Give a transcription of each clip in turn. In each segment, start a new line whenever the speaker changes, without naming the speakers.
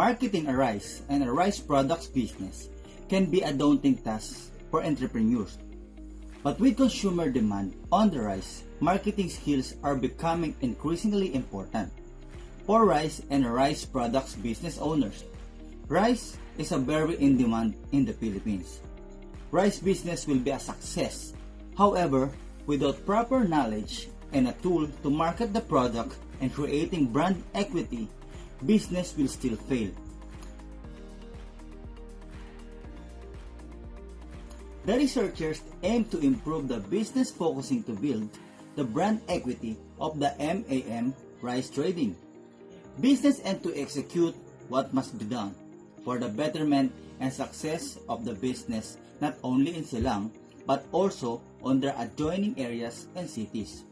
Marketing a rice and a rice products business can be a daunting task for entrepreneurs. But with consumer demand on the rise, marketing skills are becoming increasingly important for rice and rice products business owners. Rice is a very in demand in the Philippines. Rice business will be a success. However, without proper knowledge and a tool to market the product and creating brand equity, business will still fail. The researchers aim to improve the business focusing to build the brand equity of the M.A.M. rice trading business and to execute what must be done for the betterment and success of the business not only in Silang but also on their adjoining areas and cities.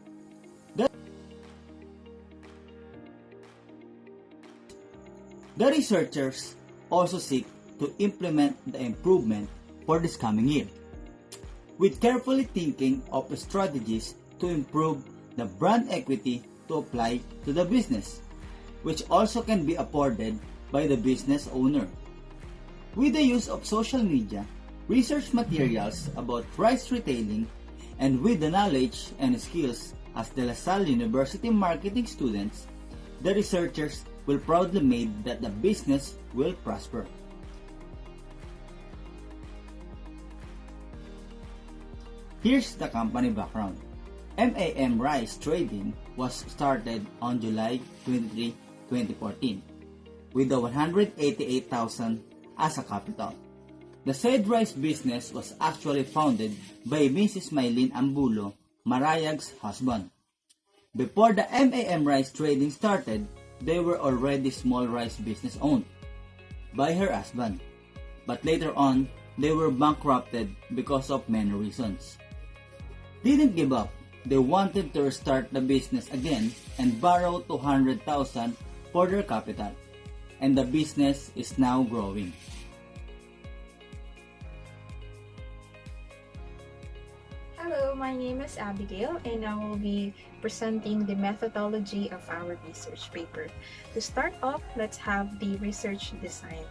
The researchers also seek to implement the improvement for this coming year, with carefully thinking of strategies to improve the brand equity to apply to the business, which also can be afforded by the business owner. With the use of social media, research materials about rice retailing, and with the knowledge and skills as the La Salle University marketing students, the researchers will proudly make that the business will prosper. Here's the company background. M.A.M. Rice Trading was started on July 23, 2014 with the 188,000 as a capital. The said rice business was actually founded by Mrs. Maylin Ambulo, Marayag's husband. Before the M.A.M. Rice Trading started, they were already small rice business owned by her husband. But later on, they were bankrupted because of many reasons. Didn't give up. They wanted to restart the business again and borrow 200,000 for their capital. And the business is now growing.
Hello, my name is Abigail and I will be presenting the methodology of our research paper. To start off, let's have the research design.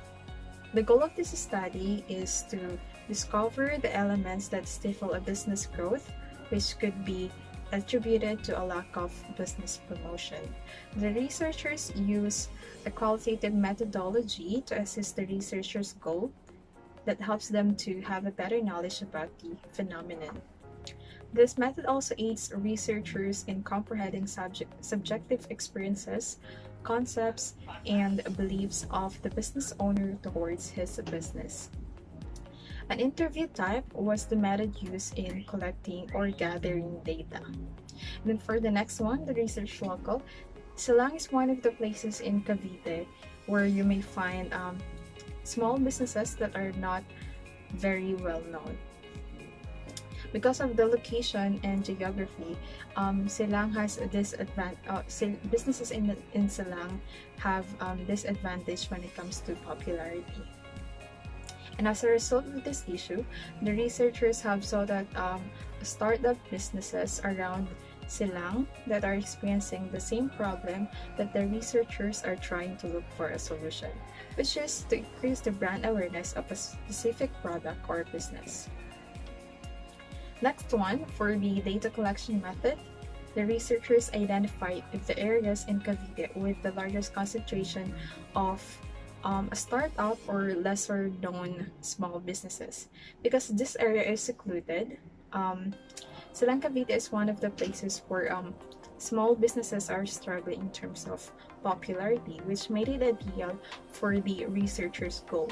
The goal of this study is to discover the elements that stifle a business growth, which could be attributed to a lack of business promotion. The researchers use a qualitative methodology to assist the researchers' goal that helps them to have a better knowledge about the phenomenon. This method also aids researchers in comprehending subjective experiences, concepts, and beliefs of the business owner towards his business. An interview type was the method used in collecting or gathering data. And then for the next one, the research local, Silang is one of the places in Cavite where you may find small businesses that are not very well known. Because of the location and geography, Silang has this businesses in Silang have this advantage when it comes to popularity. And as a result of this issue, the researchers have sought out startup businesses around Silang that are experiencing the same problem that the researchers are trying to look for a solution, which is to increase the brand awareness of a specific product or business. Next one, for the data collection method, the researchers identified the areas in Cavite with the largest concentration of a startup or lesser known small businesses. Because this area is secluded, Silang Cavite is one of the places where small businesses are struggling in terms of popularity, which made it ideal for the researchers' goal.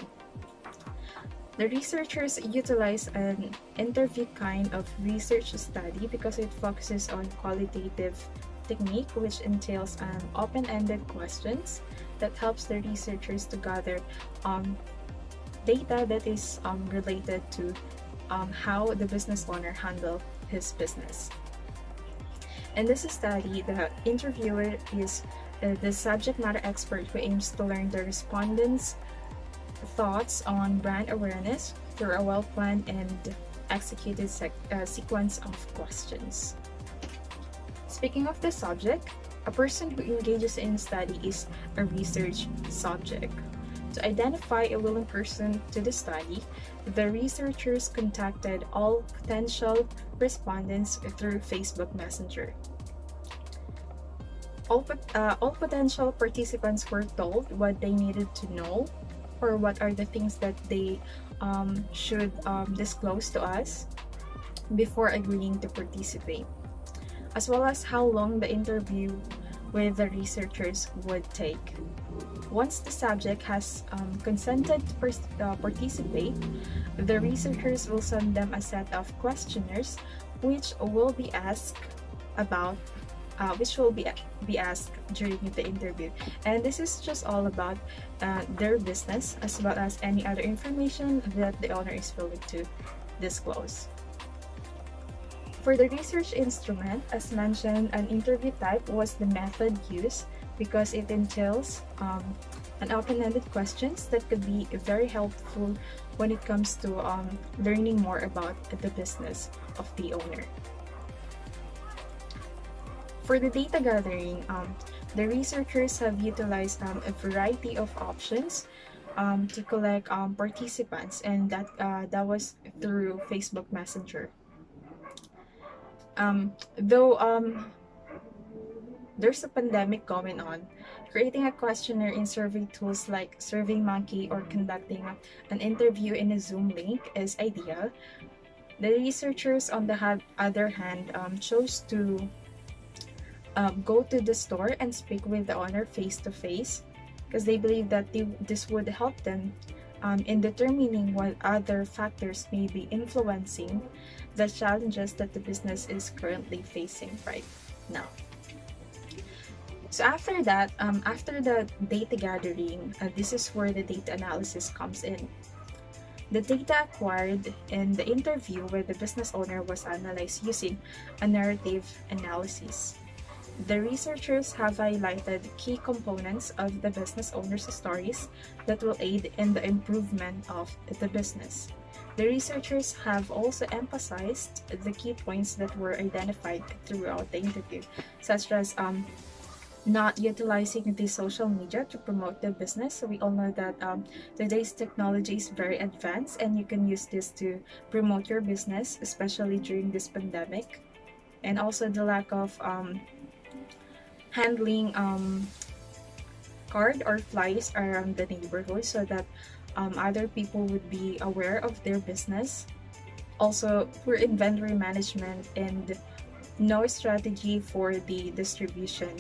The researchers utilize an interview kind of research study because it focuses on qualitative technique, which entails open-ended questions that helps the researchers to gather data that is related to how the business owner handled his business. In this study, the interviewer is the subject matter expert who aims to learn the respondents' thoughts on brand awareness through a well-planned and executed sequence of questions. Speaking of the subject, a person who engages in study is a research subject. To identify a willing person to the study, the researchers contacted all potential respondents through Facebook Messenger. All potential participants were told what they needed to know, or what are the things that they should disclose to us before agreeing to participate, as well as how long the interview with the researchers would take. Once the subject has consented to participate, the researchers will send them a set of questionnaires which will be asked about be asked during the interview, and this is just all about their business as well as any other information that the owner is willing to disclose. For the research instrument, as mentioned, an interview type was the method used because it entails an open-ended questions that could be very helpful when it comes to learning more about the business of the owner. For the data gathering, the researchers have utilized a variety of options to collect participants, and that was through Facebook Messenger. Though there's a pandemic going on, creating a questionnaire in survey tools like SurveyMonkey or conducting an interview in a Zoom link is ideal. The researchers, on the other hand, chose to go to the store and speak with the owner face to face, because they believe that this would help them in determining what other factors may be influencing the challenges that the business is currently facing right now. So after that, after the data gathering, this is where the data analysis comes in. The data acquired in the interview with the business owner was analyzed using a narrative analysis. The researchers have highlighted key components of the business owner's stories that will aid in the improvement of the business. The researchers have also emphasized the key points that were identified throughout the interview, such as not utilizing the social media to promote the business. So we all know that today's technology is very advanced and you can use this to promote your business, especially during this pandemic. And also the lack of handling card or flyers around the neighborhood so that other people would be aware of their business. Also, poor inventory management and no strategy for the distribution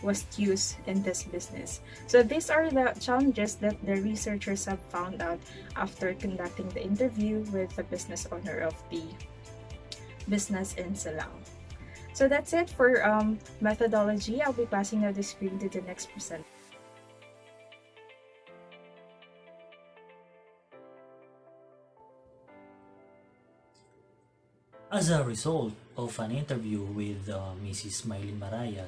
was used in this business. So these are the challenges that the researchers have found out after conducting the interview with the business owner of the business in Silang. So that's it for methodology. I'll be passing now the screen to the next presenter.
As a result of an interview with Mrs. Maylin Marayag,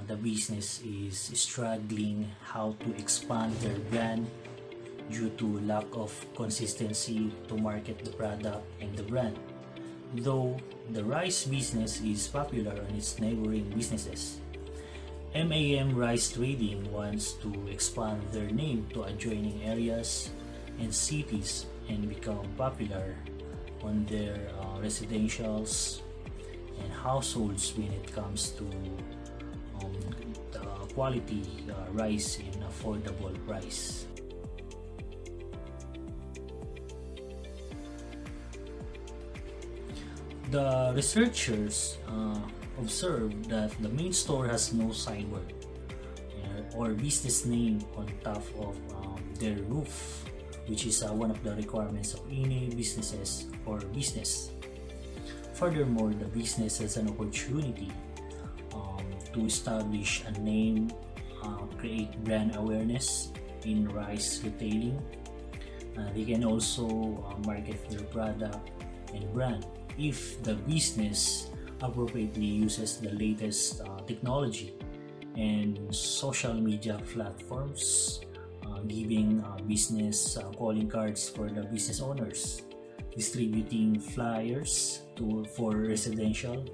the business is struggling how to expand their brand due to lack of consistency to market the product and the brand. Though the rice business is popular on its neighboring businesses, M.A.M. Rice Trading wants to expand their name to adjoining areas and cities and become popular on their residentials and households when it comes to the quality rice in affordable price. The researchers observed that the main store has no signboard or business name on top of their roof, which is one of the requirements of any businesses or business. Furthermore, the business has an opportunity to establish a name, create brand awareness in rice retailing. They can also market their product and brand if the business appropriately uses the latest technology and social media platforms, giving business calling cards for the business owners, distributing flyers for residential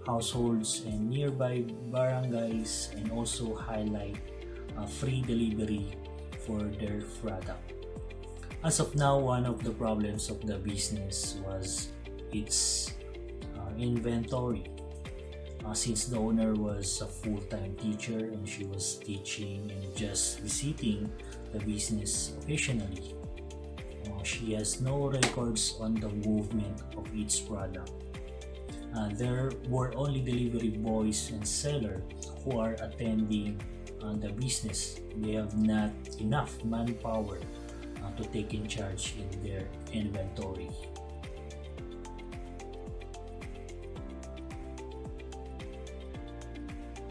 households and nearby barangays, and also highlight free delivery for their product. As of now, one of the problems of the business was its inventory. Since the owner was a full-time teacher and she was teaching and just visiting the business occasionally, she has no records on the movement of each product. There were only delivery boys and sellers who are attending the business. They have not enough manpower to take in charge in their inventory.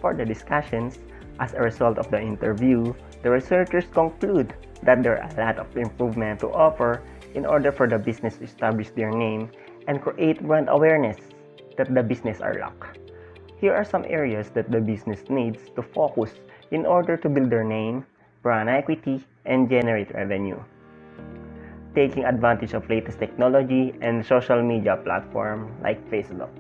For the discussions, as a result of the interview, the researchers conclude that there are a lot of improvement to offer in order for the business to establish their name and create brand awareness that the business are lack. Here are some areas that the business needs to focus in order to build their name, brand equity, and generate revenue. Taking advantage of latest technology and social media platform like Facebook.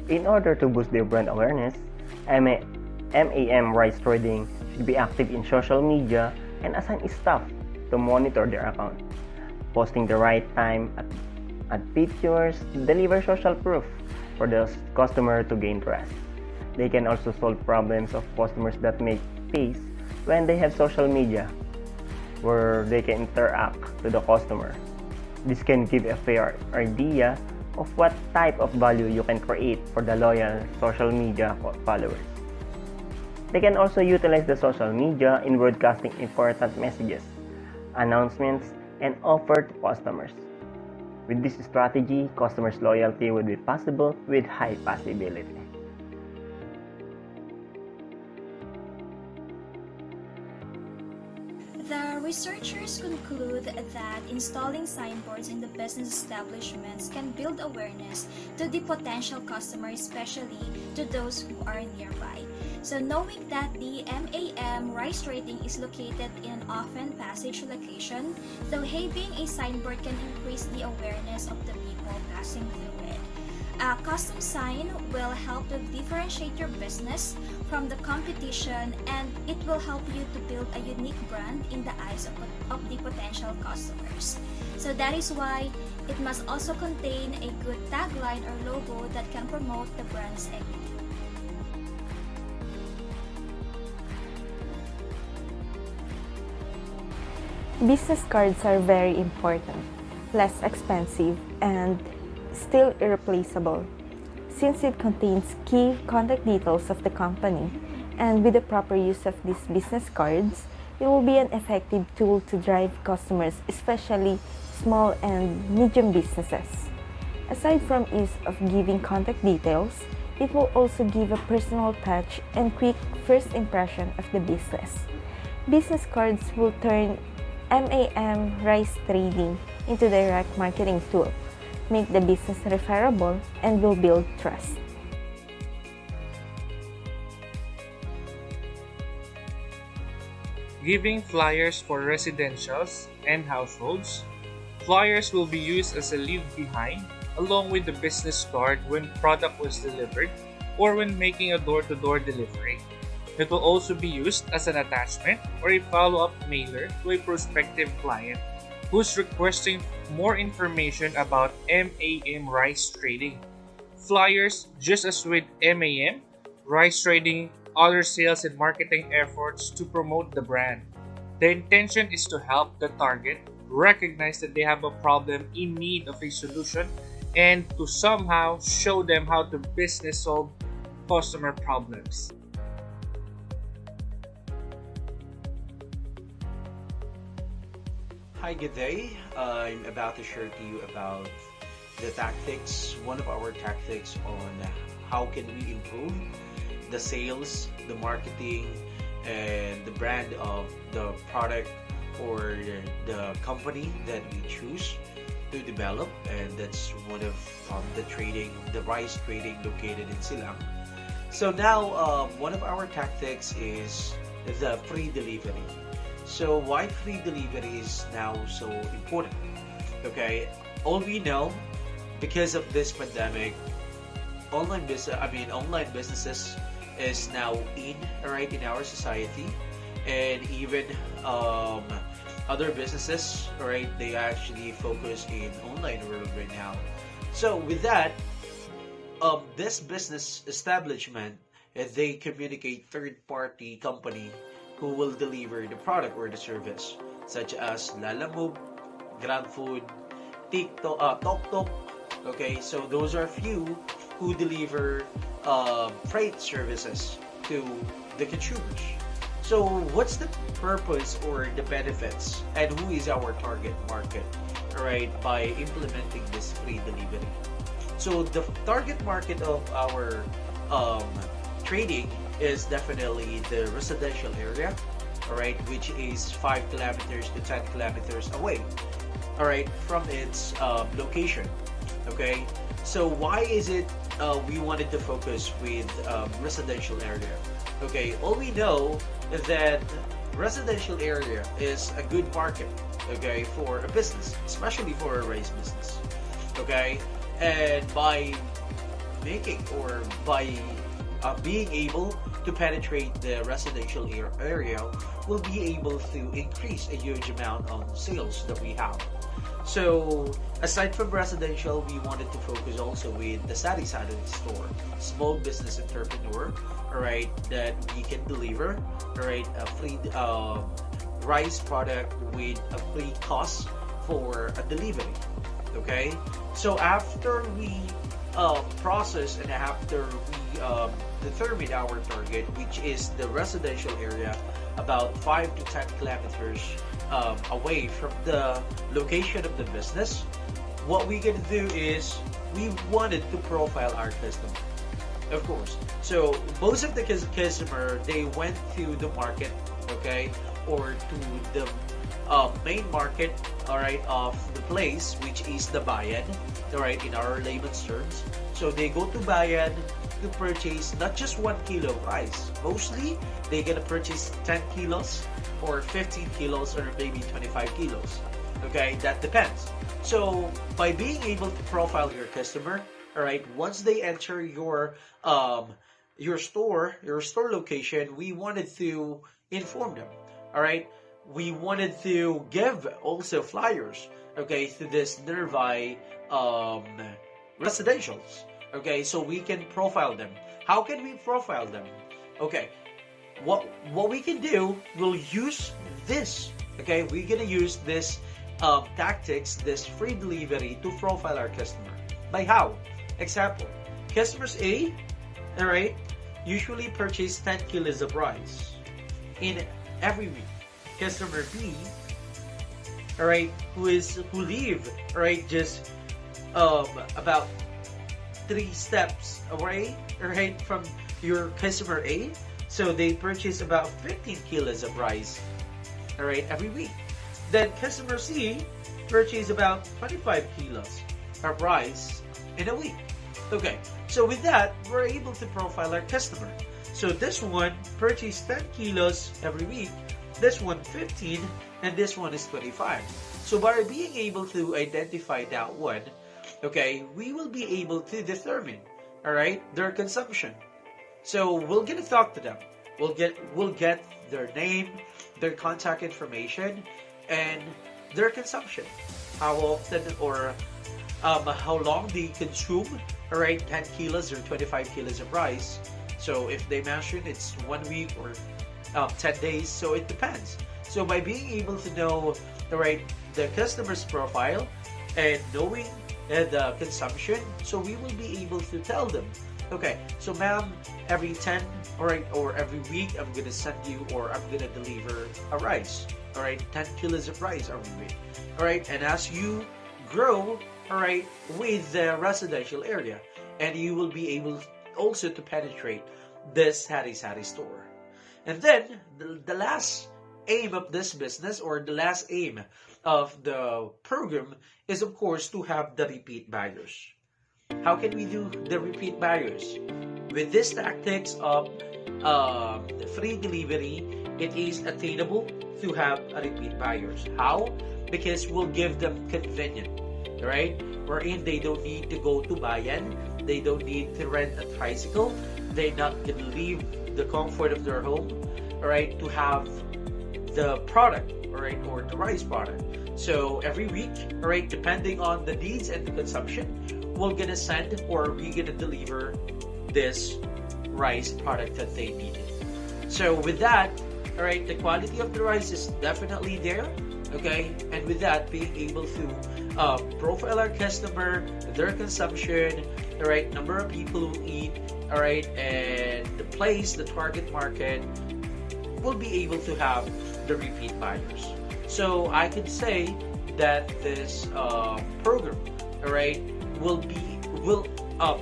In order to boost their brand awareness, M.A.M. Rice Trading should be active in social media and assign staff to monitor their account, posting the right time at pictures, deliver social proof for the customer to gain trust. They can also solve problems of customers that may face when they have social media, where they can interact with the customer. This can give a fair idea of what type of value you can create for the loyal social media followers. They can also utilize the social media in broadcasting important messages, announcements, and offer to customers. With this strategy, customers' loyalty would be possible with high possibility.
The researchers conclude that installing signboards in the business establishments can build awareness to the potential customers, especially to those who are nearby. So knowing that the M.A.M. Rice Trading is located in an often passage location, so having a signboard can increase the awareness of the people passing through it. A custom sign will help to differentiate your business from the competition, and it will help you to build a unique brand in the eyes of the potential customers. So that is why it must also contain a good tagline or logo that can promote the brand's equity.
Business cards are very important, less expensive, and still irreplaceable, since it contains key contact details of the company, and with the proper use of these business cards, it will be an effective tool to drive customers, especially small and medium businesses. Aside from ease of giving contact details, it will also give a personal touch and quick first impression of the business. Business cards will turn M.A.M. Rice Trading into direct marketing tool, make the business referable, and will build trust.
Giving flyers for residentials and households. Flyers will be used as a leave behind along with the business card when product was delivered or when making a door-to-door delivery. It will also be used as an attachment or a follow-up mailer to a prospective client who's requesting more information about M.A.M. Rice Trading. Flyers, just as with M.A.M. Rice Trading, other sales and marketing efforts to promote the brand. The intention is to help the target recognize that they have a problem in need of a solution and to somehow show them how to business solve customer problems.
Hi, good day. I'm about to share to you about the tactics, one of our tactics on how can we improve the sales, the marketing, and the brand of the product or the company that we choose to develop, and that's one of the rice trading located in Silang. So now one of our tactics is the free delivery. So why free delivery is now so important? Okay, all we know, because of this pandemic, online businesses is now in, right, in our society, and even um, other businesses, right, they actually focus in online world right now. So with that, this business establishment, they communicate third-party company who will deliver the product or the service, such as Lalamove, Grand Food, TikTok, Tok. Okay, so those are few who deliver freight services to the consumers. So what's the purpose or the benefits, and who is our target market, right, by implementing this free delivery? So the target market of our um, trading is definitely the residential area, all right, which is 5 kilometers to 10 kilometers away, all right, from its location. Okay, so why is it we wanted to focus with residential area? Okay, all we know is that residential area is a good market, okay, for a business, especially for a rice business. Okay, and by making or by being able to penetrate the residential area, we'll be able to increase a huge amount of sales that we have. So aside from residential, we wanted to focus also with the sari-sari store, small business entrepreneur, all right, that we can deliver, all right, a free rice product with a free cost for a delivery. Okay, so after we process and after we determine our target, which is the residential area, about 5 to 10 kilometers away from the location of the business, what we're gonna do is we wanted to profile our customer, of course. So most of the customer, they went to the market, okay, or to the main market, all right, of the place, which is the bayan, all right, in our layman's terms. So they go to bayan to purchase not just 1 kilo of rice. Mostly, they're gonna purchase 10 kilos or 15 kilos or maybe 25 kilos. Okay, that depends. So by being able to profile your customer, all right, once they enter your store location, we wanted to inform them. All right, we wanted to give also flyers, okay, to this nearby residentials. Okay, so we can profile them. How can we profile them? Okay, what we can do, we'll use this. Okay, we're gonna use this tactics, this free delivery to profile our customer. By how? Example, customers A, all right, usually purchase 10 kilos of rice in every week. Customer B, all right, who live, all right, just about 3 steps away, all right, from your customer A, so they purchase about 15 kilos of rice, all right, every week. Then customer C purchase about 25 kilos of rice in a week. Okay, so with that, we're able to profile our customer. So this one purchase 10 kilos every week, this one 15, and this one is 25. So by being able to identify that one, okay, we will be able to determine, all right, their consumption. So we're gonna talk to them. We'll get their name, their contact information, and their consumption. How often or how long they consume, all right, 10 kilos or 25 kilos of rice. So if they mention it's 1 week or 10 days, so it depends. So by being able to know, all right, the customer's profile and knowing the consumption, so we will be able to tell them, okay, so ma'am, every 10, all right, or every week, I'm gonna send you or I'm gonna deliver a rice, all right, 10 kilos of rice every week, all right, and as you grow, all right, with the residential area, and you will be able also to penetrate this sari-sari store. And then the last aim of this business, or the last aim of the program, is of course to have the repeat buyers. How can we do the repeat buyers? With this tactics of free delivery, it is attainable to have a repeat buyers. How? Because we'll give them convenient, right? Wherein they don't need to go to bayan, they don't need to rent a tricycle, they not can leave the comfort of their home, right, to have the product, right, or the rice product. So every week, right, depending on the needs and the consumption, we're gonna send or we're gonna deliver this rice product that they needed. So with that, all right, the quality of the rice is definitely there. Okay, and with that, being able to profile our customer, their consumption, all right, number of people who eat, all right, and the place, the target market, will be able to have the repeat buyers. So I could say that this program, all right, will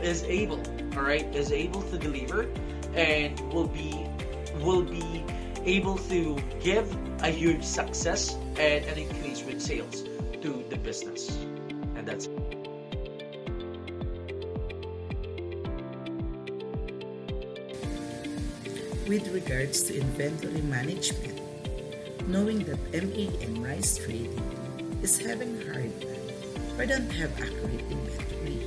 is able, all right, is able to deliver and will be able to give a huge success and an increase with sales to the business. And that's
With regards to inventory management, knowing that M.A.M. rice trading is having a hard time or don't have accurate inventory,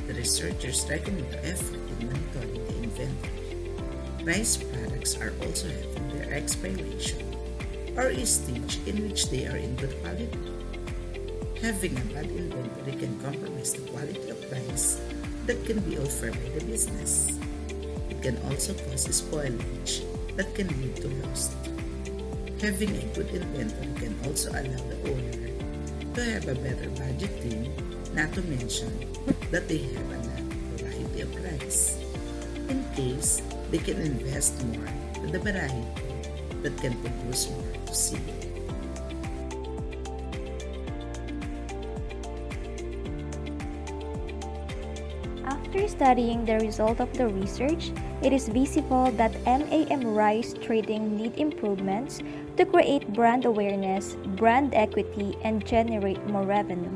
the researchers recommend effort in monitoring the inventory. Rice products are also having their expiration or a stage in which they are in good quality. Having a bad inventory can compromise the quality of rice that can be offered by the business. It can also cause spoilage that can lead to loss. Having a good inventory can also allow the owner to have a better budgeting, not to mention that they have a lot of variety of rice. In case, they can invest more in the variety that can produce more to sell.
After studying the result of the research, it is visible that M.A.M. rice trading need improvements to create brand awareness, brand equity, and generate more revenue.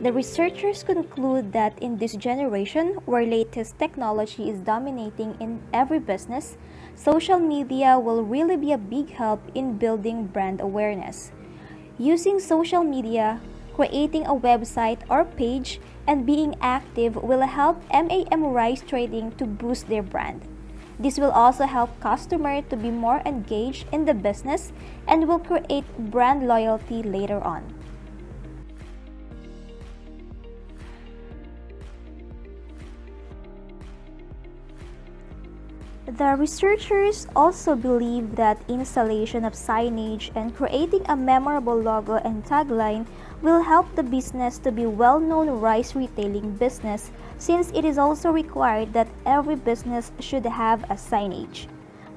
The researchers conclude that in this generation, where latest technology is dominating in every business, social media will really be a big help in building brand awareness. Using social media, creating a website or page, and being active will help M.A.M. rice trading to boost their brand. This will also help customers to be more engaged in the business and will create brand loyalty later on. The researchers also believe that installation of signage and creating a memorable logo and tagline will help the business to be well-known rice retailing business, since it is also required that every business should have a signage.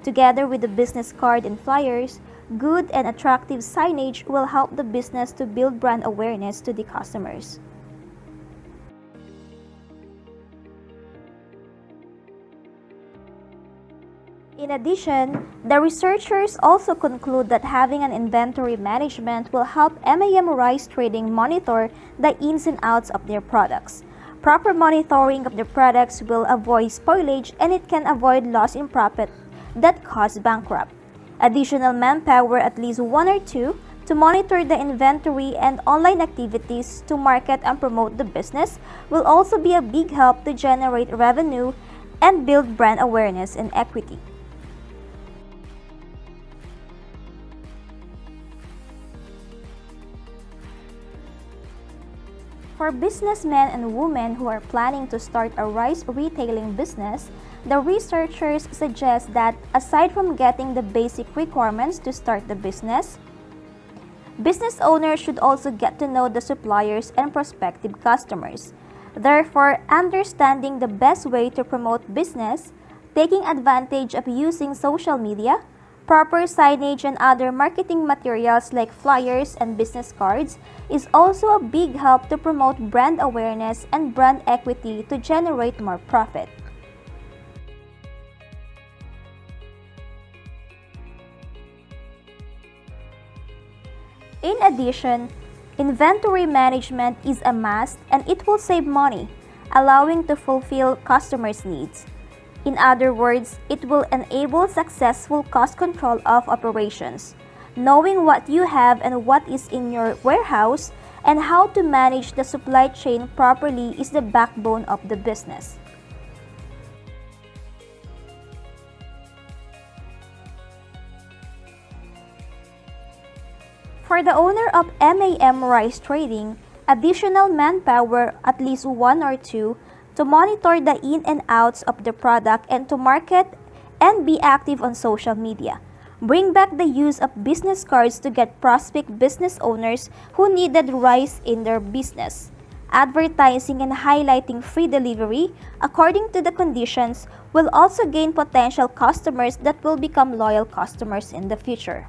Together with the business card and flyers, good and attractive signage will help the business to build brand awareness to the customers. In addition, the researchers also conclude that having an inventory management will help M.A.M. rice trading monitor the ins and outs of their products. Proper monitoring of the products will avoid spoilage and it can avoid loss in profit that cause bankrupt. Additional manpower, at least 1 or 2, to monitor the inventory and online activities to market and promote the business will also be a big help to generate revenue and build brand awareness and equity. For businessmen and women who are planning to start a rice retailing business, the researchers suggest that aside from getting the basic requirements to start the business owners should also get to know the suppliers and prospective customers. Therefore, understanding the best way to promote business, taking advantage of using social media, proper signage and other marketing materials like flyers and business cards is also a big help to promote brand awareness and brand equity to generate more profit. In addition, inventory management is a must and it will save money, allowing to fulfill customers' needs. In other words, it will enable successful cost control of operations. Knowing what you have and what is in your warehouse and how to manage the supply chain properly is the backbone of the business. For the owner of M.A.M. Rice Trading, additional manpower, at least one or two, to monitor the in and outs of the product and to market and be active on social media. Bring back the use of business cards to get prospect business owners who needed rice in their business. Advertising and highlighting free delivery according to the conditions will also gain potential customers that will become loyal customers in the future.